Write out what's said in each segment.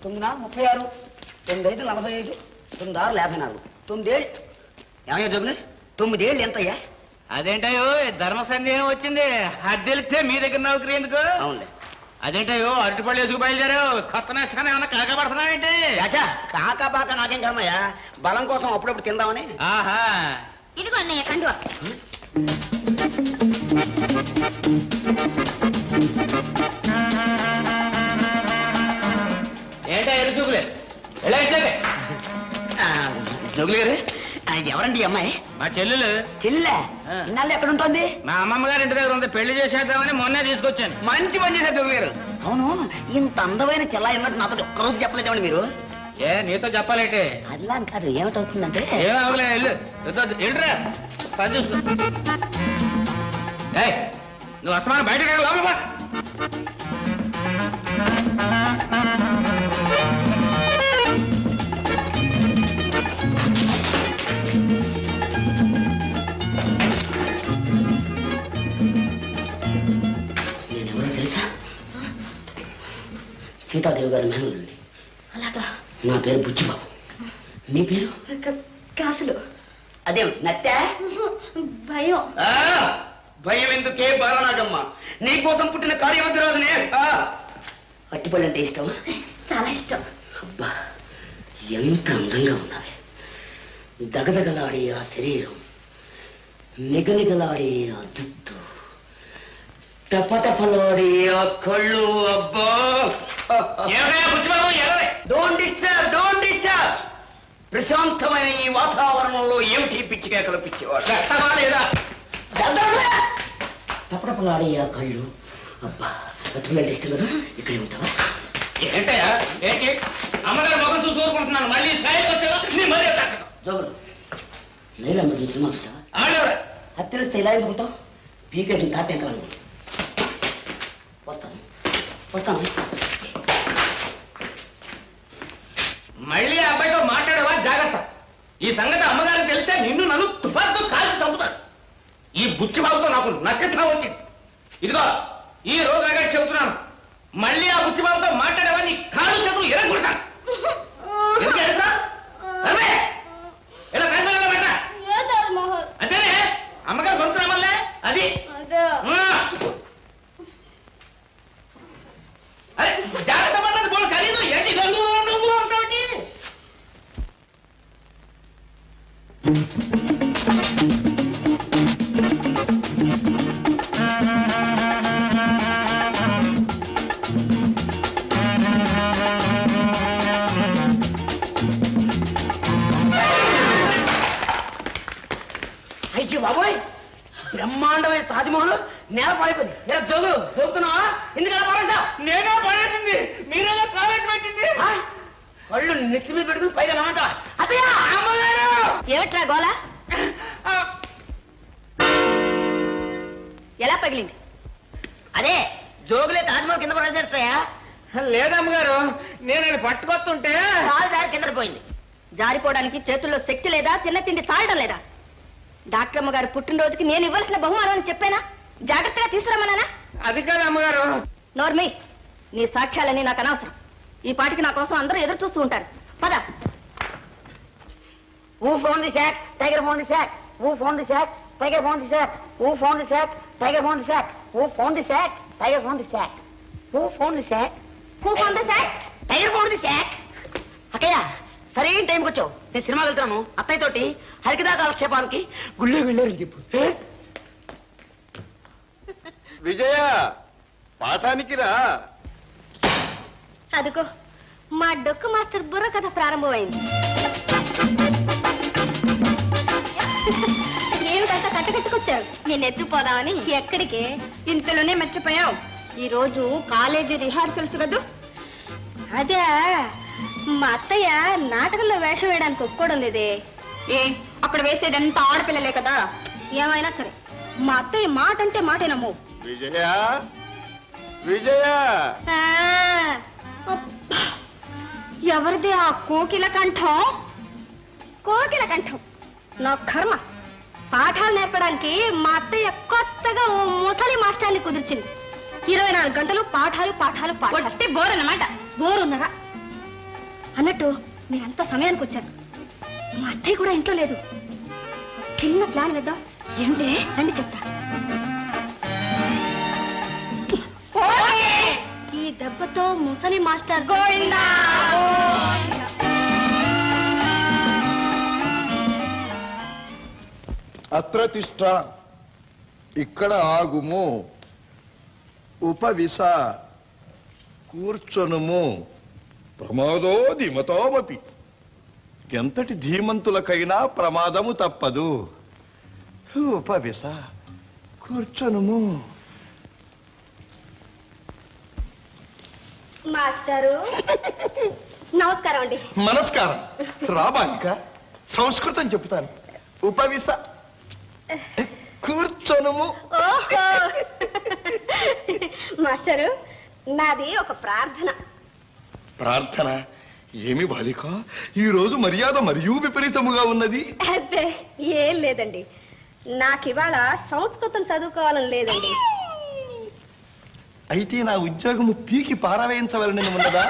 9×4 36 9×5 45 9×6 54 9 ఏళ్ళు ఏమయ్యా జోగులు 9 ఏళ్ళు ఎంతయ్యా? అదేంటయ్యో ధర్మ సందేహం వచ్చింది. అది తెలిస్తే మీ దగ్గర నౌకరీ ఎందుకు? అవునులే. అదేంటయ్యో అరటిపళ్ళు వేసుకు బయలుదేరావు. కొత్త నష్టాన్ని ఏమన్నా కాకపడుతున్నావేంటి? రాజా కాకాపాక నాకేం కదమ్మయ్యా, బలం కోసం అప్పుడప్పుడు తిందామని. ఆహా, ఇదిగో అన్నయ్య కండువా. ఏంటో ఎరు చూపులే ఎలా ఇచ్చాకే? జోగులు గారు ఎవరండి ఈ అమ్మాయి? మా చెల్లెలు. చెల్లె ఇన్నాళ్ళు ఎక్కడ ఉంటుంది? మా అమ్మమ్మ గారి ఇంటి దగ్గర ఉంది. పెళ్లి చేసేద్దామని మొన్నే తీసుకొచ్చాను. మంచి పని చేశారు జోగులు గారు. అవును, ఇంత అందమైన చెల్ల ఉన్నట్టు నాతో ఒక్కరోజు చెప్పలేదేమండి మీరు? ఏ నీతో చెప్పాలంటే? అలా అని కాదు, ఏమిటవుతుందంటే ఏమవలే వెళ్ళు వెళ్ళరా నువ్వు అస్తమానం బయటకు లోపల బా. నేనెవరో తెలుసా? సీతాదేవి గారి మేనల్లుండి. అలాగా? నా పేరు బుచ్చిబాబు. నీ పేరు? కాసులు. అదేమిటి నత్తే? భయం. భయం ఎందుకే బాలనాగమ్మ, నీ కోసం పుట్టిన కార్యవతి రోజునే. అట్టిపళ్ళు అంటే ఇష్టమా? చాలా ఇష్టం. అబ్బా ఎంత అందంగా ఉన్నావే. దగదగలాడే ఆ శరీరం, నిగనిగలాడే ఆ జుట్టు, టపటపలాడే ఆ కళ్ళు. అబ్బా డోంట్ డిస్టర్బ్, డోంట్ డిస్టర్బ్. ప్రశాంతమైన ఈ వాతావరణంలో ఏమిటి పిచ్చిగా కల్పించేవాడు లేదా? టపటపలాడే ఆ కళ్ళు. అబ్బా అటువంటి ఇష్టం కదా, ఇక్కడే ఉంటావా? ఏంటయ్యా ఏంటి? అమ్మగారు మొగం చూసి ఊరుకుంటున్నాను. మళ్ళీ స్థాయికి వచ్చాను నీ మరీ జోగులు లైలమ్మ చూసి సినిమా చూసావా? ఆడేవరా హత్యరిస్తే ఇలా ఎందుకుంటావు? పీకేసిన తాటేకాలను. వస్తాను వస్తాను. మళ్ళీ ఆ అబ్బాయితో మాట్లాడేవా? జాగ్రత్త. ఈ సంగతి అమ్మగారికి తెలిస్తే నిన్ను నన్ను తుపాకుతో కాల్చి చంపుతాడు. ఈ బుచ్చిబాబుతో నాకు నక్కట్లా వచ్చింది. ఇదిగో ఈ రోజుగా చెబుతున్నాను, మళ్ళీ ఆ బుచ్చిబాబుతో మాట్లాడేవా నీ కాళ్ళు చేతులు ఎరగొడతాను. అంతేనే అమ్మగారు కొనుక్కురామల్లే అది. అరే జాగ్రత్త పడ్డది కూడా ఖరీదు ఏంటి గల్లు నువ్వు ఉంటావు. అయ్యో బాబోయ్, బ్రహ్మాండమైన తాజ్మహల్ నేల పడిపోయింది. జోగులు చూస్తున్నావా? ఎందుకలా పడేసావు? నేనే పడేసింది, మీరేదో కాలేజ్ పెట్టింది. కళ్ళు నెత్తి మీద పెట్టుకుని పైగా నమ్మంట. అదే అమ్మగారు. ఏమిట్రా గోలా? ఎలా పగిలింది? అదే జోగులే తాజ్మహల్ కింద పడేస్తాయా? లేదమ్మగారు, నేను అది పట్టుకొస్తుంటే కాలు దారి కింద పోయింది. జారిపోవడానికి చేతుల్లో శక్తి లేదా? తిన్న తిండి చాలడం లేదా? డాక్టర్ అమ్మ గారు పుట్టినరోజుకి నేను ఇవ్వాల్సిన బహుమానం అని చెప్పానా? జాగ్రత్తగా తీసుకురమ్మన్నానా? అది కాదు అమ్మగారు. నోర్మి, నీ సాక్ష్యాలన్నీ నాకు అనవసరం. ఈ పాటికి నా కోసం అందరూ ఎదురు చూస్తూ ఉంటారు. పద. Who found the sack? Tiger found the sack. Who found the sack? Tiger found the sack. Who found the sack? Tiger found the sack. Who found the sack? Tiger found the sack. Who found the sack? Who found the sack? Tiger found the sack. అక్కయ్య సరైన టైంకి వచ్చావు. నేను cinema వెళ్తున్నాను అత్తయ్య తోటి. హరికదా కాలక్షేపానికి గుళ్ళో వెళ్ళారని చెప్పు. విజయ పాఠానికి రా. అదిగో మా డొక్కు మాస్టర్ బుర్ర కథ ప్రారంభమైంది. ఏమిటంత కట్టకట్టుకొచ్చావు? నేను ఎత్తుపోదామని. ఎక్కడికి? ఇంతలోనే మర్చిపోయావు. ఈ రోజు కాలేజీ రిహార్సల్స్ కదూ. అదే మా అత్తయ్య నాటకంలో వేషం వేయడానికి ఒప్పుకోవడం లేదే. ఏ అక్కడ వేసేదంతా ఆడపిల్లలే కదా. ఏమైనా సరే మా అత్తయ్య మాట అంటే మాటేనమ్ము. విజయ విజయ ఎవరిది ఆ కోకిల కంఠం? కోకిల కంఠం నా కర్మ. పాఠాలు నేర్పడానికి మా అత్తయ్య కొత్తగా ఓ ముసలి మాస్టర్ని కుదిర్చింది. 24 గంటలు పాఠాలు పాఠాలు పాఠాలు. బోర్ అన్నమాట. బోరున్నరా? అన్నట్టు మీరంతా సమయానికి వచ్చారు. మా అత్తయ్య కూడా ఇంట్లో లేదు. చిన్న ప్లాన్ వేద్దాం. ఏంటే రండి చెప్తా. ఈ దెబ్బతో ముసలి మాస్టర్ గోవిందా. అత్ర తిష్ట, ఇక్కడ ఆగుము. ఉపవిశ, కూర్చొనుము. ప్రమాదో ధీమతోమపి, ఎంతటి ధీమంతులకైనా ప్రమాదము తప్పదు. ఉపవిశ, కూర్చొనుము. మాస్టారు నమస్కారం అండి. నమస్కారం. రాబాలిక, సంస్కృతం చెప్తాను. ఉపవిశ, కూర్చొనుము. ఓహో మాస్టారు, నాది ఒక ప్రార్థన. ప్రార్థన? ఏమి బాలిక, ఈ రోజు మర్యాద మరియు విపరీతముగా ఉన్నది. అబ్బే ఏం లేదండి, నాకివాళ సంస్కృతం చదువుకోవాలని లేదండి. అయితే నా ఉద్యోగము పీకి పారవేయించవలని ఉన్నదా?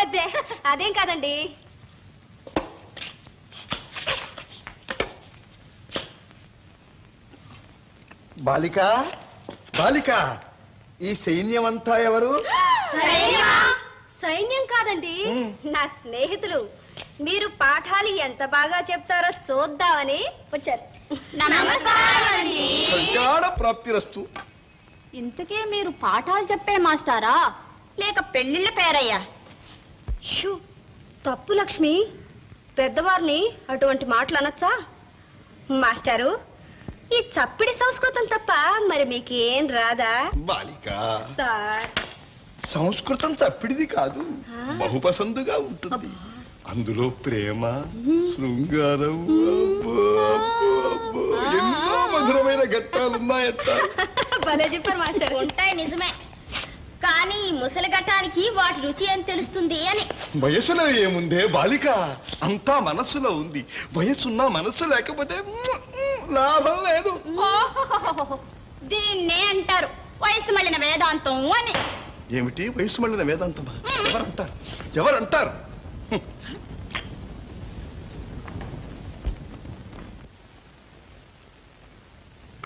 అబ్బే అదేం కాదండి. బాలిక, బాలిక, ఈ సైన్యమంతా ఎవరు? సైన్యం కాదండి, నా స్నేహితులు. మీరు పాఠాలు ఎంత బాగా చెప్తారో చూద్దామని వచ్చారు. కళ్యాణ ప్రాప్తిరస్తు. ఇంతకే మీరు పాఠాలు చెప్పే మాస్టారా లేక పెళ్లిళ్ళ పేరయ్యా? షూ, తప్పు లక్ష్మి. పెద్దవారిని అటువంటి మాటలు అనొచ్చా? మాస్టారు, ఈ చప్పిడి సంస్కృతం తప్ప మరి మీకేం రాదా? బాలిక, సార్, సంస్కృతం తప్పిడిది కాదు, ఆ? బహుపసందుగా ఉంటుంది. అందులో ప్రేమ, శృంగారం, అబ్బో, అబ్బో, అబ్బో, ఎన్నో మధురమైన ఘట్టాలున్నాయట. భలే చెప్పారు మాస్టర్. ఉంటాయి నిజమే, కానీ ముసలి ఘట్టానికి వాటి రుచి ఏం తెలుస్తుంది అని. వయసులో ఏముందే బాలిక, అంతా మనస్సులో ఉంది. వయసున్నా మనస్సు లేకపోతే లాభం లేదు. దీన్నే అంటారు వయసు మళ్ళిన వేదాంతం అని. ఏమిటి వయసు మళ్ళిన వేదాంతమా? ఎవరంటారు, ఎవరంటారు?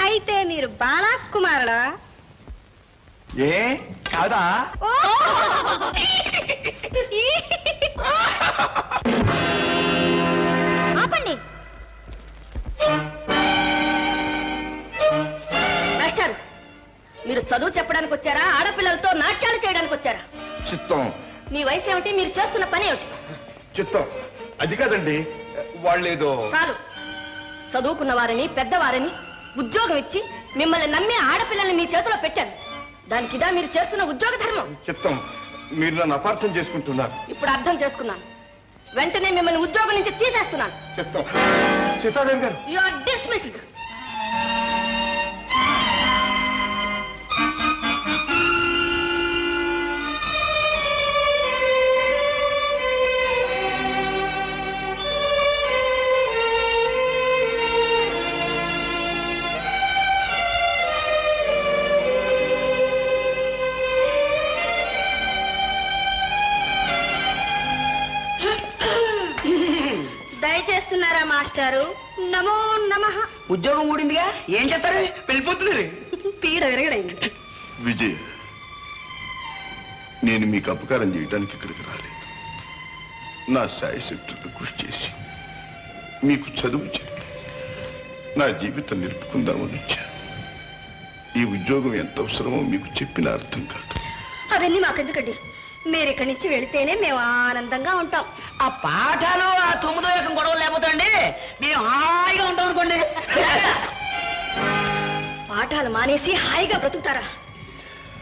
అయితే మీరు బాలకుమారుడా? ఏ కాదా? ఆపండి మాస్టర్, మీరు చదువు చెప్పడానికి వచ్చారా, ఆడపిల్లలతో నాట్యాలు చేయడానికి వచ్చారా? చిత్తం, మీ వయసు ఏమిటి, మీరు చేస్తున్న పని ఏమిటి? చిత్తం. అది కాదండి, వాళ్ళేదో. చాలు, చదువుకున్న వారిని పెద్దవారిని ఉద్యోగం ఇచ్చి మిమ్మల్ని నమ్మి ఆడపిల్లల్ని మీ చేతిలో పెట్టాను. దానికిదా మీరు చేస్తున్న ఉద్యోగ ధర్మం? చిత్తం, మీరు నన్ను అపార్థం చేసుకుంటున్నారు. ఇప్పుడు అర్థం చేసుకున్నాను. వెంటనే మిమ్మల్ని ఉద్యోగం నుంచి తీసేస్తున్నాను. చిత్తం. సీతాదేవి గారు, యు ఆర్ డిస్మిస్డ్. దయచేస్తున్నారా మాస్టారు? నమో నమః. ఉద్యోగం ఊడిందిగా, ఏం చేస్తారు? వెళ్ళిపోతున్నారు. పీడ విరగడైంది. విజయ్, నేను మీకు అపకారం చేయడానికి ఇక్కడికి రాలేదు. నా శాయశక్తులతో కృషి చేసి మీకు చదువు చెప్పి నా జీవితం నిలుపుకుందామని వచ్చాను. ఈ ఉద్యోగం ఎంత అవసరమో మీకు చెప్పిన అర్థం కాదు. అవన్నీ మాకెందుకండి, మీరు ఇక్కడి నుంచి వెళితేనే మేము ఆనందంగా ఉంటాం. ఆ పాఠాలు, ఆ 9వ ఏకం గొడవలు లేకపోతే అండి మేము హాయిగా ఉంటాం అనుకోండి. పాఠాలు మానేసి హాయిగా బ్రతుకుతారా?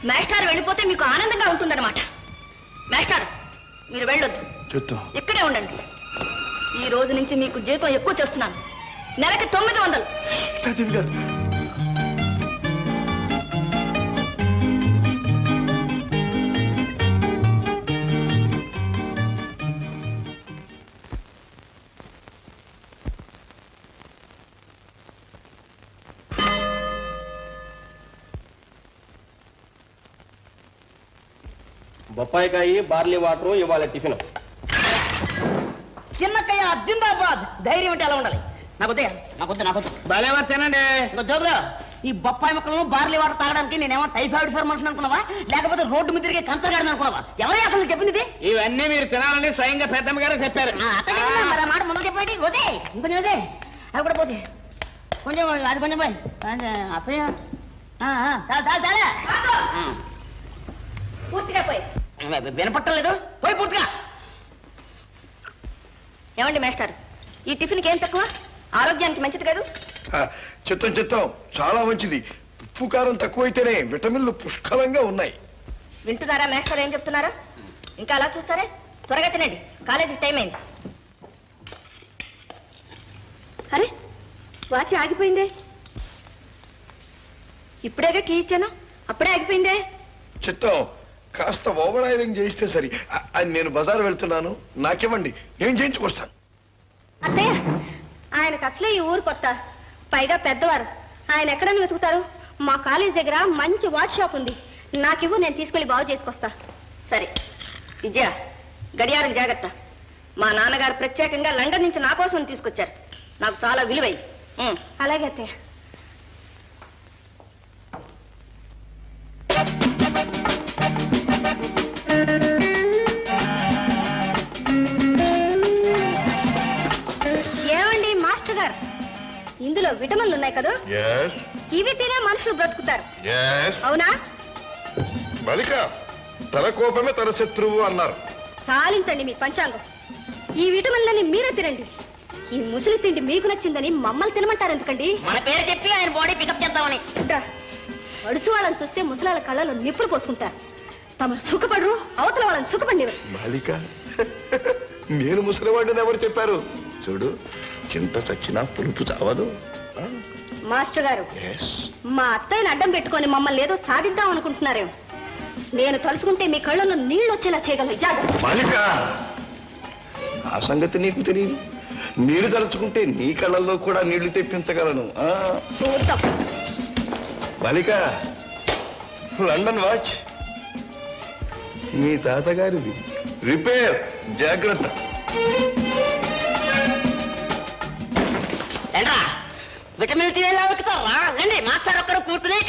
మాస్టర్ వెళ్ళిపోతే మీకు ఆనందంగా ఉంటుందన్నమాట. మాస్టర్, మీరు వెళ్ళొద్దు, చెప్తాం. ఇక్కడే ఉండండి. ఈ రోజు నుంచి మీకు జీతం ఎక్కువ చేస్తున్నాను. నెలకి 900. సీతాదేవి గారు, బొప్పాయికాయ బార్లీ వాటర్ ఇవాళ టిఫిన్. చిన్నక్కయ్య జిందాబాద్. ధైర్యం అంటే ఎలా ఉండాలి? నాకొద్దు. భలేవా తినండి. జోగులు, ఈ బొప్పాయి మొక్కలను బార్లీ వాటర్ తాగడానికి నేనేమో టైఫాయిడ్ ఫర్ మనుషులు అనుకున్నావా, లేకపోతే రోడ్డు మీద తిరిగే కంచగాడిని అనుకున్నావా? ఎవరే అసలు చెప్పింది? ఇవన్నీ మీరు తినాలని స్వయంగా పెద్దమ్మ గారు చెప్పారు. మరి మాట ముందు చెప్పండి. పోతే ఇంకొంచెం అదే అవి కూడా పోతే కొంచెం అది కొంచెం పోయి అసహ్యం. చాలా పూర్తిగా పోయి. వినపట్టలేదు. పోయి పూర్తిగా. ఏమండి మేస్టర్, ఈ టిఫిన్కి ఏం తక్కువ? ఆరోగ్యానికి మంచిది కాదు. చిత్తం చాలా మంచిది. ఉప్పు కారం తక్కువైతేనే విటమిన్లు పుష్కలంగా ఉన్నాయి. వింటున్నారా మేస్టర్ ఏం చెప్తున్నారా? ఇంకా అలా చూస్తారే, త్వరగా తినండి, కాలేజీకి టైం అయింది. అరే, వాచి ఆగిపోయిందే. ఇప్పుడేగా కీ ఇచ్చాను, అప్పుడే ఆగిపోయిందే. చిత్తం కాస్త ఓవర్ ఆయిలింగ్ చేయిస్తే సరి. నేను బజారు వెళ్తున్నాను, నాకివ్వండి, నేను చేయించుకొస్తాను. అత్తయ్య, ఆయనకు అసలే ఈ ఊరు కొత్త, పైగా పెద్దవారు. ఆయన ఎక్కడని వెతుకుతారు? మా కాలేజ్ దగ్గర మంచి వాచ్ షాప్ ఉంది, నాకివ్వు, నేను తీసుకెళ్లి బాగు చేసుకొస్తా. సరే విజయ, గడియారం జాగ్రత్త. మా నాన్నగారు ప్రత్యేకంగా లండన్ నుంచి నా కోసం తీసుకొచ్చారు, నాకు చాలా విలువై. అలాగే అత్తయ్య. ఏమండి మాస్టర్ గారు, ఇందులో విటమిన్లు ఉన్నాయి కదా, ఇవి తినే మనుషులు బ్రతుకుతారు, అవునా? బాలిక, తన కోపమే తన శత్రువు అన్నారు. చాలించండి మీ పంచాంగం. ఈ విటమిన్లని మీరే తినండి. ఈ ముసలి తిండి మీకు నచ్చిందని మమ్మల్ని తినమంటారు ఎందుకండి? మన పేరు చెప్పి ఆయన బాడీ పికప్ చేద్దామని. అడుచు వాళ్ళని చూస్తే ముసలాళ్ళ కళ్ళలో నిప్పులు పోసుకుంటారు. తమరు సుఖపడరు, అవతల వాళ్ళని సుఖపడినవారు. బాలిక, నేను ముసలివాడిని ఎవరు చెప్పారు? చూడు, చింత చచ్చినా పులుపు చావదు. మాస్టర్ గారు, మా అత్తయ్యని అడ్డం పెట్టుకొని మమ్మల్ని ఏదో సాధిద్దాం అనుకుంటున్నారేమో. నేను తలుచుకుంటే మీ కళ్ళలో నీళ్లు వచ్చేలా చేయగలను. జాగ్రత్త. బాలిక, ఆ సంగతి నీకు తెలియదు. నీరు తలుచుకుంటే నీ కళ్ళల్లో కూడా నీళ్లు తెప్పించగలను. చూద్దాం. బాలిక, లండన్ వాచ్ మీ తాతగారిది, రిపేర్, జాగ్రత్త. విటమిన్ టీ ఎలా పెట్టుకోరా? రండి, మాస్టర్ ఒక్కరు కూర్చుని